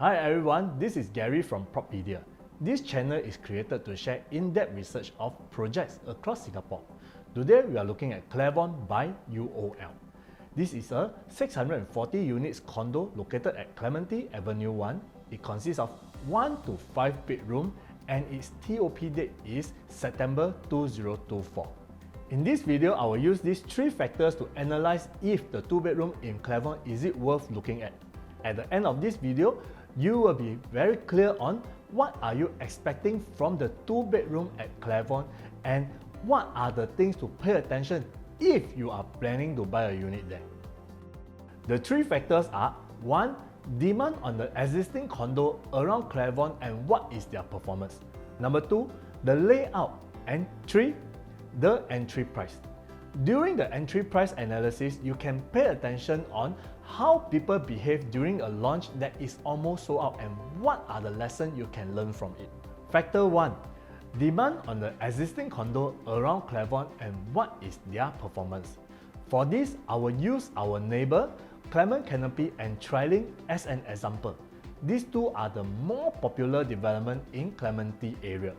Hi everyone, this is Gary from Proppedia. This channel is created to share in-depth research of projects across Singapore. Today we are looking at Clairvon by UOL. This is a 640 units condo located at Clementi Avenue 1. It consists of 1 to 5 bedroom and its TOP date is September 2024. In this video, I will use these 3 factors to analyze if the 2-bedroom in Clairvon is it worth looking at. At the end of this video, you will be very clear on what are you expecting from the 2-bedroom at Clairvon and what are the things to pay attention if you are planning to buy a unit there. The 3 factors are 1. Demand on the existing condo around Clairvon and what is their performance. Number 2. The layout. And 3. The entry price. During the entry price analysis, you can pay attention on how people behave during a launch that is almost sold out and what are the lessons you can learn from it. Factor 1. Demand on the existing condo around Clairvon and what is their performance. For this, I will use our neighbour, Clement Canopy and Trilink as an example. These two are the more popular development in Clementi area.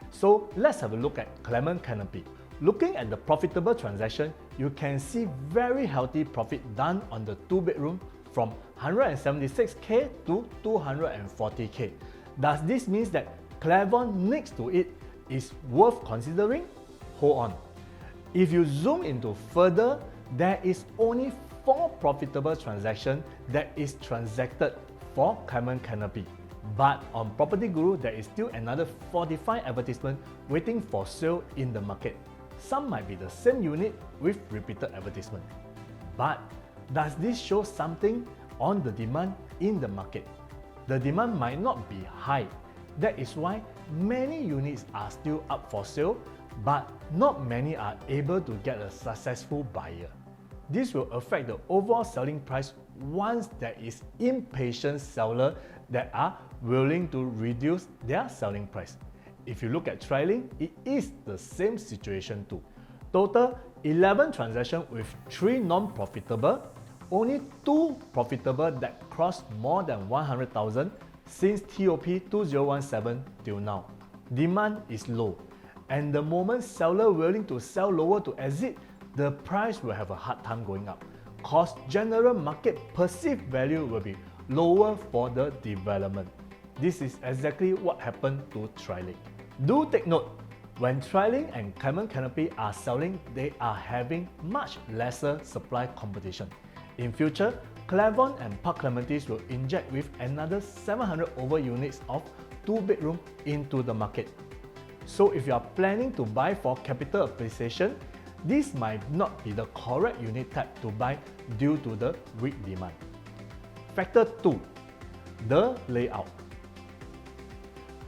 So let's have a look at Clement Canopy. Looking at the profitable transaction, you can see very healthy profit done on the 2-bedroom from 176k to 240k. Does this mean that Clairvon next to it is worth considering? Hold on. If you zoom into further, there is only 4 profitable transactions that is transacted for Clement Canopy. But on Property Guru, there is still another 45 advertisements waiting for sale in the market. Some might be the same unit with repeated advertisement. But does this show something on the demand in the market? The demand might not be high. That is why many units are still up for sale, but not many are able to get a successful buyer. This will affect the overall selling price once there is impatient sellers that are willing to reduce their selling price. If you look at Trilink, it is the same situation too. Total 11 transactions with 3 non-profitable, only 2 profitable that crossed more than 100,000 since TOP 2017 till now. Demand is low, and the moment seller willing to sell lower to exit, the price will have a hard time going up, cause general market perceived value will be lower for the development. This is exactly what happened to Trilink. Do take note, when Trilink and Clement Canopy are selling, they are having much lesser supply competition. In future, Clairvon and Park Clementi will inject with another 700 over units of 2-bedroom into the market. So if you are planning to buy for capital appreciation, this might not be the correct unit type to buy due to the weak demand. Factor 2. The layout.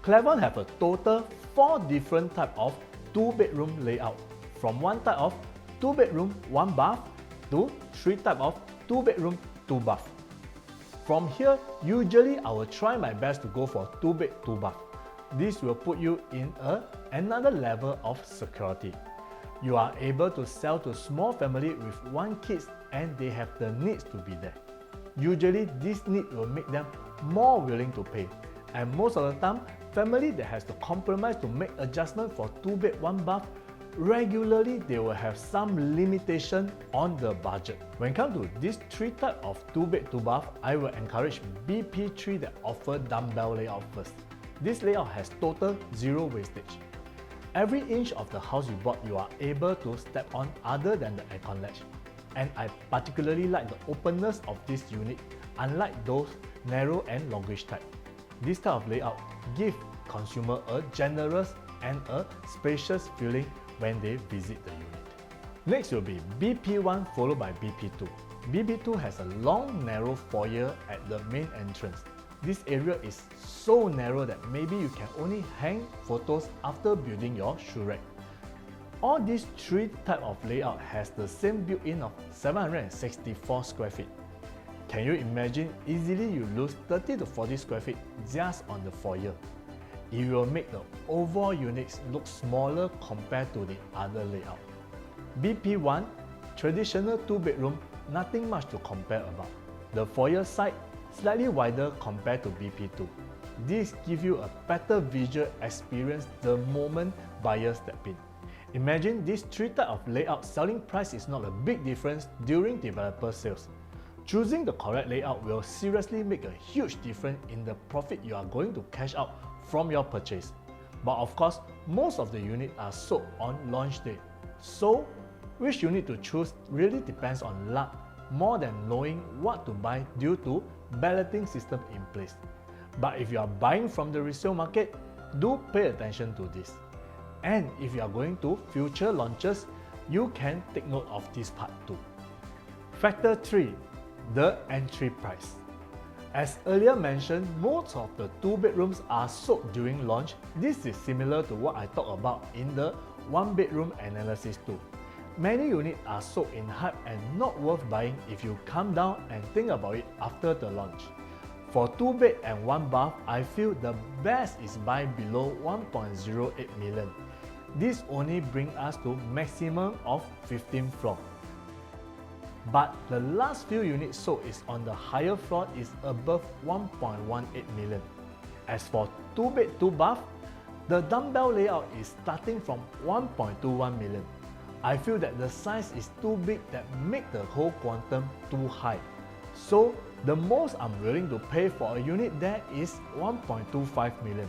Clairvon have a total 4 different types of 2-bedroom layout, from 1 type of 2-bedroom 1 bath to 3 types of 2-bedroom 2 bath. From here, usually I will try my best to go for 2-bed 2 bath. This will put you in another level of security. You are able to sell to small family with 1 kid and they have the needs to be there. Usually this need will make them more willing to pay, and most of the time, family that has to compromise to make adjustment for 2-bed 1 bath, regularly they will have some limitation on the budget. When it comes to these 3 types of 2-bed 2 bath, I will encourage BP3 that offer dumbbell layout first. This layout has total 0 wastage. Every inch of the house you bought, you are able to step on other than the aircon ledge. And I particularly like the openness of this unit, unlike those narrow and longish type. This type of layout gives consumer a generous and a spacious feeling when they visit the unit. Next will be BP1 followed by BP2. BP2 has a long narrow foyer at the main entrance. This area is so narrow that maybe you can only hang photos after building your shoe rack. All these 3 types of layout has the same built-in of 764 square feet. Can you imagine easily you lose 30 to 40 square feet just on the foyer? It will make the overall units look smaller compared to the other layout. BP1, traditional 2-bedroom, nothing much to compare about. The foyer side slightly wider compared to BP2. This gives you a better visual experience the moment buyers step in. Imagine these three types of layout selling price is not a big difference during developer sales. Choosing the correct layout will seriously make a huge difference in the profit you are going to cash out from your purchase. But of course, most of the units are sold on launch day. So, which unit to choose really depends on luck more than knowing what to buy due to balloting system in place. But if you are buying from the resale market, do pay attention to this. And if you are going to future launches, you can take note of this part too. Factor 3. The entry price. As earlier mentioned, most of the 2 bedrooms are sold during launch. This is similar to what I talked about in the 1 bedroom analysis too. Many units are sold in hype and not worth buying if you come down and think about it after the launch. For 2 bed and 1 bath, I feel the best is buy below 1.08 million. This only brings us to maximum of 15th floor. But the last few units sold is on the higher floor is above 1.18 million. As for 2 bed 2 bath, the dumbbell layout is starting from 1.21 million. I feel that the size is too big that make the whole quantum too high. So the most I'm willing to pay for a unit there is 1.25 million.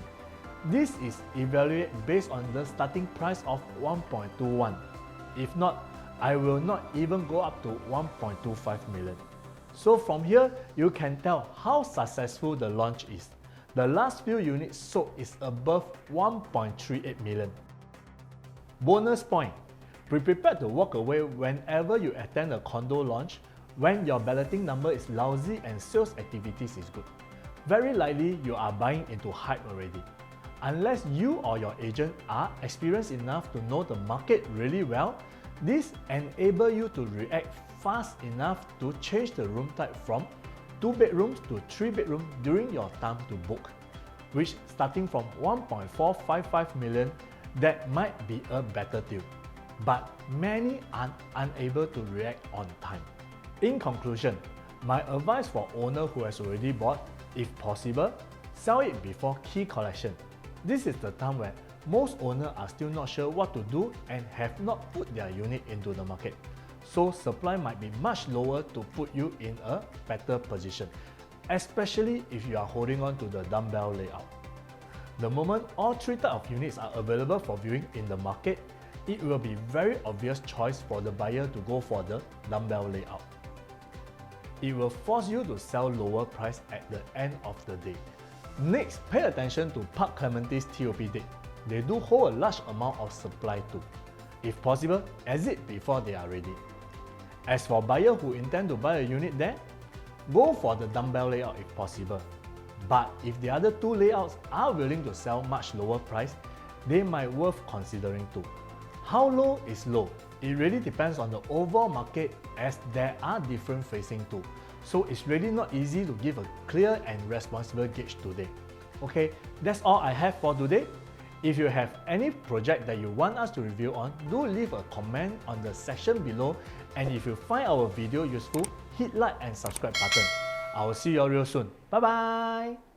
This is evaluated based on the starting price of 1.21. If not, I will not even go up to 1.25 million. So from here, you can tell how successful the launch is. The last few units sold is above 1.38 million. Bonus point. Be prepared to walk away whenever you attend a condo launch when your balloting number is lousy and sales activities is good. Very likely you are buying into hype already. Unless you or your agent are experienced enough to know the market really well, this enables you to react fast enough to change the room type from 2 bedrooms to 3 bedrooms during your time to book, which starting from 1.455 million, that might be a better deal. But many are unable to react on time. In conclusion, my advice for owner who has already bought, if possible, sell it before key collection. This is the time when most owners are still not sure what to do and have not put their unit into the market. So supply might be much lower to put you in a better position, especially if you are holding on to the dumbbell layout. The moment all 3 types of units are available for viewing in the market, it will be very obvious choice for the buyer to go for the dumbbell layout. It will force you to sell lower price at the end of the day. Next, pay attention to Park Clementi's TOP date. They do hold a large amount of supply too. If possible, exit before they are ready. As for buyers who intend to buy a unit there, go for the dumbbell layout if possible. But if the other 2 layouts are willing to sell much lower price, they might worth considering too. How low is low? It really depends on the overall market as there are different phasing too. So it's really not easy to give a clear and responsible gauge today. Okay, that's all I have for today. If you have any project that you want us to review on, do leave a comment on the section below, and if you find our video useful, hit like and subscribe button. I will see you all real soon. Bye bye!